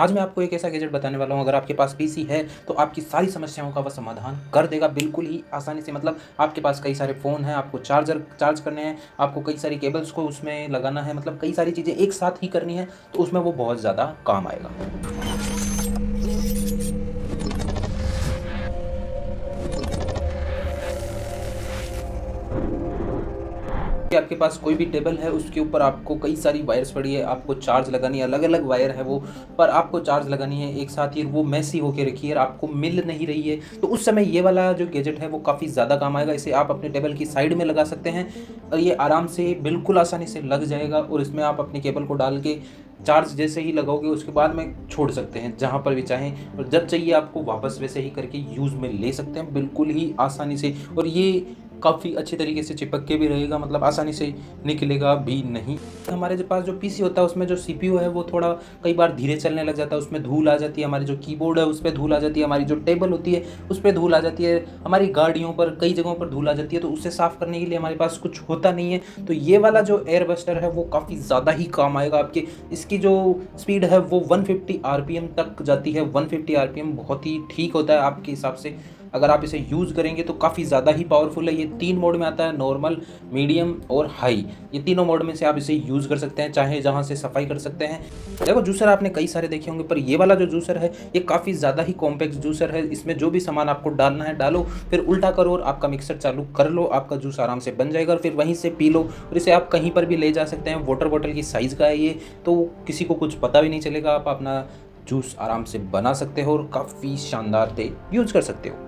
आज मैं आपको एक ऐसा गैजेट बताने वाला हूँ, अगर आपके पास पीसी है तो आपकी सारी समस्याओं का वह समाधान कर देगा बिल्कुल ही आसानी से। मतलब आपके पास कई सारे फ़ोन हैं, आपको चार्ज करने हैं, आपको कई सारी केबल्स को उसमें लगाना है, मतलब कई सारी चीज़ें एक साथ ही करनी है, तो उसमें वो बहुत ज़्यादा काम आएगा। कि आपके पास कोई भी टेबल है, उसके ऊपर आपको कई सारी वायर्स पड़ी है, आपको चार्ज लगानी है, अलग-अलग वायर है वो, पर आपको चार्ज लगानी है एक साथ ही, वो मेसी होके रखी है और आपको मिल नहीं रही है, तो उस समय ये वाला जो गैजेट है वो काफ़ी ज़्यादा काम आएगा। इसे आप अपने टेबल की साइड में लगा सकते हैं और ये आराम से बिल्कुल आसानी से लग जाएगा और इसमें आप अपने केबल को डाल के चार्ज जैसे ही लगाओगे उसके बाद में छोड़ सकते हैं जहाँ पर भी चाहें, और जब चाहिए आपको वापस वैसे ही करके यूज़ में ले सकते हैं बिल्कुल ही आसानी से। और ये काफ़ी अच्छी तरीके से चिपक के भी रहेगा, मतलब आसानी से निकलेगा भी नहीं। हमारे जो पास जो पीसी होता है उसमें जो सीपीयू है वो थोड़ा कई बार धीरे चलने लग जाता है, उसमें धूल आ जाती है, हमारी जो कीबोर्ड है उस पे धूल आ जाती है, हमारी जो टेबल होती है उस पे धूल आ जाती है, हमारी गाड़ियों पर कई जगहों पर धूल आ जाती है, तो उसे साफ़ करने के लिए हमारे पास कुछ होता नहीं है। तो ये वाला जो एयर बस्टर है वो काफ़ी ज़्यादा ही काम आएगा आपके। इसकी जो स्पीड है वो 150 आरपीएम तक जाती है। 150 आरपीएम बहुत ही ठीक होता है आपके हिसाब से। अगर आप इसे यूज़ करेंगे तो काफ़ी ज़्यादा ही पावरफुल है। ये 3 मोड में आता है, नॉर्मल, मीडियम और हाई। ये तीनों मोड में से आप इसे यूज़ कर सकते हैं, चाहे जहाँ से सफाई कर सकते हैं। देखो, जूसर आपने कई सारे देखे होंगे, पर ये वाला जो जूसर है ये काफ़ी ज़्यादा ही कॉम्पैक्ट जूसर है। इसमें जो भी सामान आपको डालना है डालो, फिर उल्टा करो और आपका मिक्सर चालू कर लो, आपका जूस आराम से बन जाएगा और फिर वहीं से पी लो। और इसे आप कहीं पर भी ले जा सकते हैं। वाटर बॉटल की साइज़ का है ये, तो किसी को कुछ पता भी नहीं चलेगा। आप अपना जूस आराम से बना सकते हो और काफ़ी शानदार से यूज़ कर सकते हो।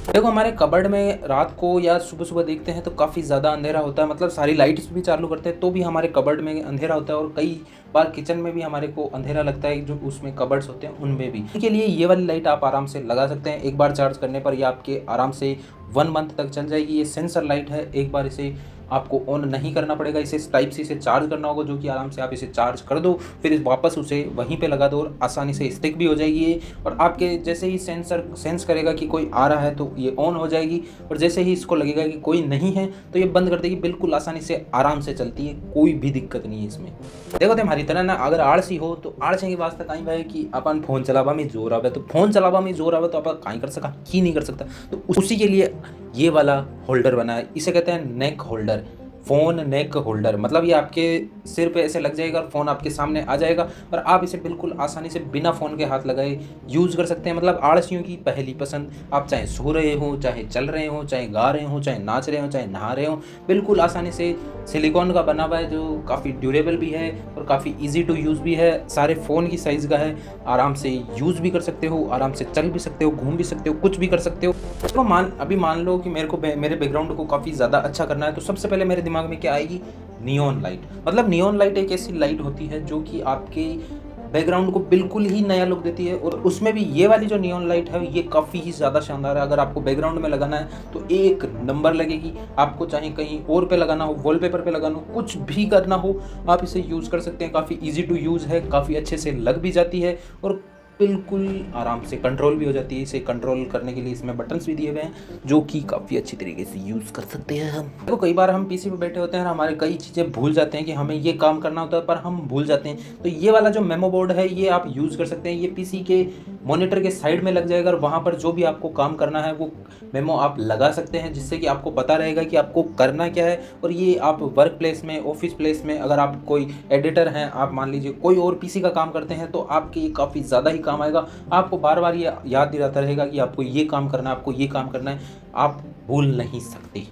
देखो, हमारे कबर्ड में रात को या सुबह-सुबह देखते हैं तो काफ़ी ज़्यादा अंधेरा होता है, मतलब सारी लाइट्स भी चालू करते हैं तो भी हमारे कबर्ड में अंधेरा होता है, और कई बार किचन में भी हमारे को अंधेरा लगता है, जो उसमें कबर्ड्स होते हैं उनमें भी। इसके लिए ये वाली लाइट आप आराम से लगा सकते हैं। एक बार चार्ज करने पर ये आपके आराम से 1 मंथ तक चल जाएगी। ये सेंसर लाइट है, एक बार इसे आपको ऑन नहीं करना पड़ेगा, इसे टाइप सी से चार्ज करना होगा, जो कि आराम से आप इसे चार्ज कर दो, फिर वापस उसे वहीं पे लगा दो और आसानी से स्टिक भी हो जाएगी ये। और आपके जैसे ही सेंसर सेंस करेगा कि कोई आ रहा है तो ये ऑन हो जाएगी, और जैसे ही इसको लगेगा कि कोई नहीं है तो ये बंद कर देगी। बिल्कुल आसानी से आराम से चलती है, कोई भी दिक्कत नहीं है इसमें। देखो, हमारी तरह ना अगर आलसी हो तो आलसी की वास्ते कहीं भाई कि अपन फ़ोन चलावा में जोर आवे, तो फ़ोन चलावा में जोर आवे तो अपन कहीं कर सका ही नहीं कर सकता। तो उसी के लिए ये वाला होल्डर बना है, इसे कहते हैं नेक होल्डर। फ़ोन नेक होल्डर, मतलब ये आपके सिर पे ऐसे लग जाएगा और फ़ोन आपके सामने आ जाएगा और आप इसे बिल्कुल आसानी से बिना फ़ोन के हाथ लगाए यूज़ कर सकते हैं। मतलब आलसियों की पहली पसंद। आप चाहे सो रहे हो, चाहे चल रहे हो, चाहे गा रहे हो, चाहे नाच रहे हो, चाहे नहा रहे हो, बिल्कुल आसानी से सिलिकॉन का बना हुआ है, जो काफ़ी ड्यूरेबल भी है और काफ़ी ईज़ी टू यूज़ भी है। सारे फ़ोन की साइज़ का है, आराम से यूज़ भी कर सकते हो, आराम से चल भी सकते हो, घूम भी सकते हो, कुछ भी कर सकते हो। तो अभी मान लो कि मेरे बैकग्राउंड को काफ़ी ज़्यादा अच्छा करना है, तो सबसे पहले मेरे दिमाग में क्या आएगी? Neon light. मतलब नियॉन लाइट एक ऐसी लाइट होती है जो कि आपके बैकग्राउंड को बिल्कुल ही नया लुक देती है, और उसमें भी ये वाली जो नियॉन लाइट है ये काफ़ी ही ज़्यादा शानदार है। अगर आपको बैकग्राउंड में लगाना है तो एक नंबर लगेगी। आपको चाहे कहीं और पे लगाना हो, वॉलपेपर पे लगाना हो, कुछ भी करना हो, आप इसे यूज़ कर सकते हैं। काफ़ी ईजी टू यूज़ है, काफ़ी अच्छे से लग भी जाती है और बिल्कुल आराम से कंट्रोल भी हो जाती है। इसे कंट्रोल करने के लिए इसमें बटन्स भी दिए हुए हैं, जो कि काफ़ी अच्छी तरीके से यूज़ कर सकते हैं हम। तो कई बार हम पीसी पे बैठे होते हैं और हमारे कई चीज़ें भूल जाते हैं कि हमें ये काम करना होता है, पर हम भूल जाते हैं। तो ये वाला जो मेमो बोर्ड है ये आप यूज़ कर सकते हैं। ये पीसी के मॉनिटर के साइड में लग जाएगा और वहाँ पर जो भी आपको काम करना है वो मेमो आप लगा सकते हैं, जिससे कि आपको पता रहेगा कि आपको करना क्या है। और ये आप वर्क प्लेस में, ऑफिस प्लेस में, अगर आप कोई एडिटर हैं, आप मान लीजिए कोई और पीसी का काम करते हैं, तो आपके ये काफ़ी ज़्यादा ही काम आएगा। आपको बार-बार ये याद दिलाता रहेगा कि आपको ये काम करना है, आपको ये काम करना है, आप भूल नहीं सकते।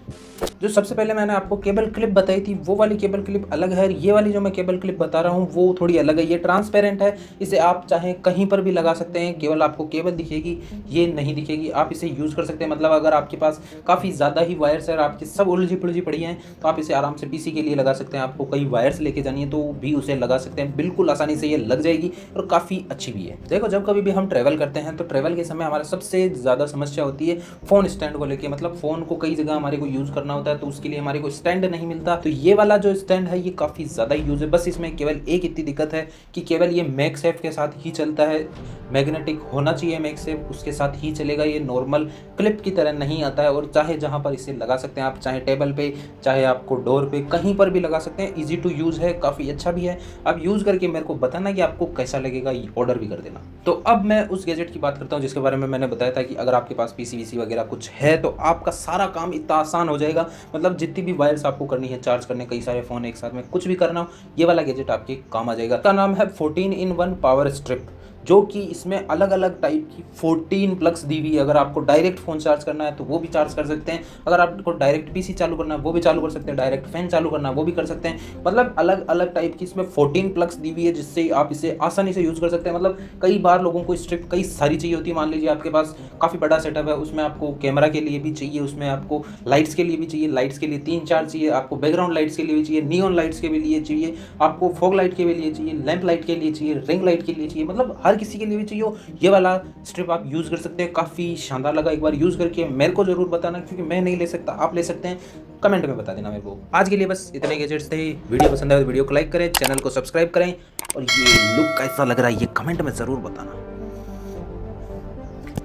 जो सबसे पहले मैंने आपको केबल क्लिप बताई थी, वो वाली केबल क्लिप अलग है। ये वाली जो मैं केबल क्लिप बता रहा हूँ वो थोड़ी अलग है। ये ट्रांसपेरेंट है, इसे आप चाहे कहीं पर भी लगा सकते हैं, केवल आपको केबल दिखेगी, ये नहीं दिखेगी। आप इसे यूज़ कर सकते हैं। मतलब अगर आपके पास काफ़ी ज़्यादा ही वायर्स है और आपकी सब उलझी-पुलझी पड़ी हैं, तो आप इसे आराम से पीसी के लिए लगा सकते हैं। आपको कई वायर्स लेके जानी है तो भी उसे लगा सकते हैं, बिल्कुल आसानी से ये लग जाएगी और काफ़ी अच्छी भी है। देखो, जब कभी भी हम ट्रैवल करते हैं तो ट्रैवल के समय हमारा सबसे ज़्यादा समस्या होती है फ़ोन स्टैंड को लेके। मतलब फ़ोन को कई जगह हमारे को यूज़ करना होता है, है तो उसके लिए हमारे को स्टैंड नहीं मिलता। तो ये वाला जो स्टैंड है ये काफ़ी ज़्यादा यूज है। बस इसमें केवल एक इतनी दिक्कत है कि केवल ये मैगसेफ के साथ ही चलता है, मैग्नेटिक होना चाहिए मैगसेफ, उसके साथ ही चलेगा। ये नॉर्मल क्लिप की तरह नहीं आता है और चाहे जहाँ पर इसे लगा सकते हैं आप, चाहे टेबल पे, चाहे आपको डोर पे, कहीं पर भी लगा सकते हैं। ईजी टू यूज़ है, काफ़ी अच्छा भी है। अब यूज़ करके मेरे को बताना कि आपको कैसा लगेगा, ये ऑर्डर भी कर देना। तो अब मैं उस गैजेट की बात करता हूँ जिसके बारे में मैंने बताया था कि अगर आपके पास पीसी वीसी वगैरह कुछ है तो आपका सारा काम इतना आसान हो जाएगा। मतलब जितनी भी वायर्स आपको करनी है चार्ज करने, कई सारे फ़ोन एक साथ में कुछ भी करना हो, ये वाला गैजेट आपके काम आ जाएगा। इसका नाम है 14-in-1 पावर स्ट्रिप, जो कि इसमें अलग अलग टाइप की 14 प्लग्स दी हुई है। अगर आपको डायरेक्ट फ़ोन चार्ज करना है तो वो भी चार्ज कर सकते हैं, अगर आपको डायरेक्ट पीसी चालू करना है वो भी चालू कर सकते हैं, डायरेक्ट फैन चालू करना है वो भी कर सकते हैं। मतलब अलग अलग टाइप की इसमें 14 प्लग्स दी हुई है जिससे आप इसे आसानी से यूज़ कर सकते हैं। मतलब कई बार लोगों को स्ट्रिप कई सारी चाहिए होती है। मान लीजिए आपके पास काफ़ी बड़ा सेटअप है, उसमें आपको कैमरा के लिए भी चाहिए, उसमें आपको लाइट्स के लिए भी चाहिए, लाइट्स के लिए 3-4 चाहिए, आपको बैकग्राउंड लाइट्स के लिए भी चाहिए, नियॉन लाइट्स के लिए चाहिए, आपको फॉग लाइट के लिए चाहिए, लैंप लाइट के लिए चाहिए, रिंग लाइट के लिए चाहिए, मतलब हर किसी के लिए भी चाहिए ये वाला स्ट्रिप आप यूज़ कर सकते हैं। काफ़ी शानदार लगा, एक बार यूज़ करके मेरे को ज़रूर बताना, क्योंकि मैं नहीं ले सकता, आप ले सकते हैं। कमेंट में बता देना मेरे को। आज के लिए बस इतने गैजेट्स थे। वीडियो पसंद आए तो वीडियो को लाइक करें, चैनल को सब्सक्राइब करें और ये लुक कैसा लग रहा है ये कमेंट में ज़रूर बताना।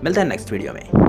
मिलता है नेक्स्ट वीडियो में।